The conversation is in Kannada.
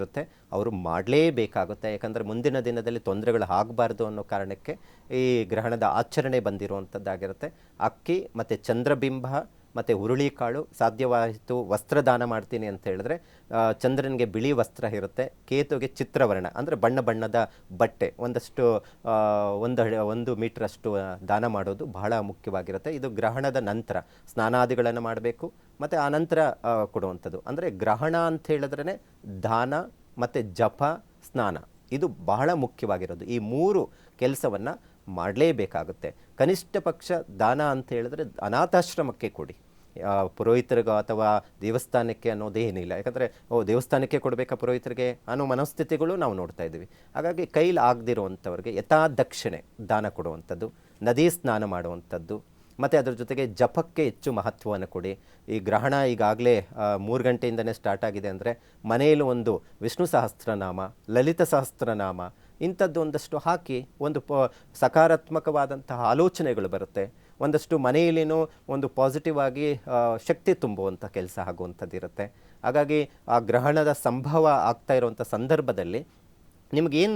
ಇರುತ್ತೆ ಅವರು ಮಾಡಲೇಬೇಕಾಗುತ್ತೆ. ಯಾಕಂದರೆ ಮುಂದಿನ ದಿನದಲ್ಲಿ ತೊಂದರೆಗಳು ಆಗಬಾರ್ದು ಅನ್ನೋ ಕಾರಣಕ್ಕೆ ಈ ಗ್ರಹಣದ ಆಚರಣೆ ಬಂದಿರುವಂಥದ್ದಾಗಿರುತ್ತೆ. ಅಕ್ಕಿ ಮತ್ತು ಚಂದ್ರಬಿಂಬ ಮತ್ತು ಹುರುಳಿಕಾಳು, ಸಾಧ್ಯವಾಯಿತು ವಸ್ತ್ರದಾನ ಮಾಡ್ತೀನಿ ಅಂತ ಹೇಳಿದ್ರೆ ಚಂದ್ರನಿಗೆ ಬಿಳಿ ವಸ್ತ್ರ ಇರುತ್ತೆ, ಕೇತುಗೆ ಚಿತ್ರವರ್ಣ ಅಂದರೆ ಬಣ್ಣ ಬಣ್ಣದ ಬಟ್ಟೆ ಒಂದಷ್ಟು ಒಂದು ಮೀಟ್ರಷ್ಟು ದಾನ ಮಾಡೋದು ಬಹಳ ಮುಖ್ಯವಾಗಿರುತ್ತೆ. ಇದು ಗ್ರಹಣದ ನಂತರ ಸ್ನಾನಾದಿಗಳನ್ನು ಮಾಡಬೇಕು ಮತ್ತು ಆ ನಂತರ ಕೊಡುವಂಥದ್ದು. ಅಂದರೆ ಗ್ರಹಣ ಅಂತ ಹೇಳಿದ್ರೇ ದಾನ ಮತ್ತು ಜಪ, ಸ್ನಾನ ಇದು ಬಹಳ ಮುಖ್ಯವಾಗಿರೋದು. ಈ ಮೂರು ಕೆಲಸವನ್ನು ಮಾಡಲೇಬೇಕಾಗುತ್ತೆ. ಕನಿಷ್ಠ ಪಕ್ಷ ದಾನ ಅಂತ ಹೇಳಿದ್ರೆ ಅನಾಥಾಶ್ರಮಕ್ಕೆ ಕೊಡಿ, ಪುರೋಹಿತರಿಗೋ ಅಥವಾ ದೇವಸ್ಥಾನಕ್ಕೆ ಅನ್ನೋದೇನಿಲ್ಲ. ಯಾಕಂದರೆ ದೇವಸ್ಥಾನಕ್ಕೆ ಕೊಡಬೇಕಾ ಪುರೋಹಿತರಿಗೆ ಅನ್ನೋ ಮನಸ್ಥಿತಿಗಳು ನಾವು ನೋಡ್ತಾ ಇದ್ದೀವಿ. ಹಾಗಾಗಿ ಕೈಲಿ ಆಗದಿರುವಂಥವ್ರಿಗೆ ಯಥಾದಕ್ಷಿಣೆ ದಾನ ಕೊಡುವಂಥದ್ದು, ನದಿ ಸ್ನಾನ ಮಾಡುವಂಥದ್ದು ಮತ್ತು ಅದರ ಜೊತೆಗೆ ಜಪಕ್ಕೆ ಹೆಚ್ಚು ಮಹತ್ವವನ್ನು ಕೊಡಿ. ಈ ಗ್ರಹಣ ಈಗಾಗಲೇ 3 ಗಂಟೆಯಿಂದನೇ ಸ್ಟಾರ್ಟ್ ಆಗಿದೆ ಅಂದರೆ ಮನೆಯಲ್ಲಿ ಒಂದು ವಿಷ್ಣು ಸಹಸ್ರನಾಮ, ಲಲಿತ ಸಹಸ್ರನಾಮ ಇಂಥದ್ದು ಒಂದಷ್ಟು ಹಾಕಿ ಒಂದು ಸಕಾರಾತ್ಮಕವಾದಂತಹ ಆಲೋಚನೆಗಳು ಬರುತ್ತೆ. ಒಂದಷ್ಟು ಮನೆಯಲ್ಲಿನೂ ಒಂದು ಪಾಸಿಟಿವ್ ಆಗಿ ಶಕ್ತಿ ತುಂಬುವಂಥ ಕೆಲಸ ಆಗುವಂಥದ್ದು ಇರುತ್ತೆ. ಹಾಗಾಗಿ ಆ ಗ್ರಹಣದ ಸಂಭವ ಆಗ್ತಾ ಇರುವಂಥ ಸಂದರ್ಭದಲ್ಲಿ ನಿಮಗೇನು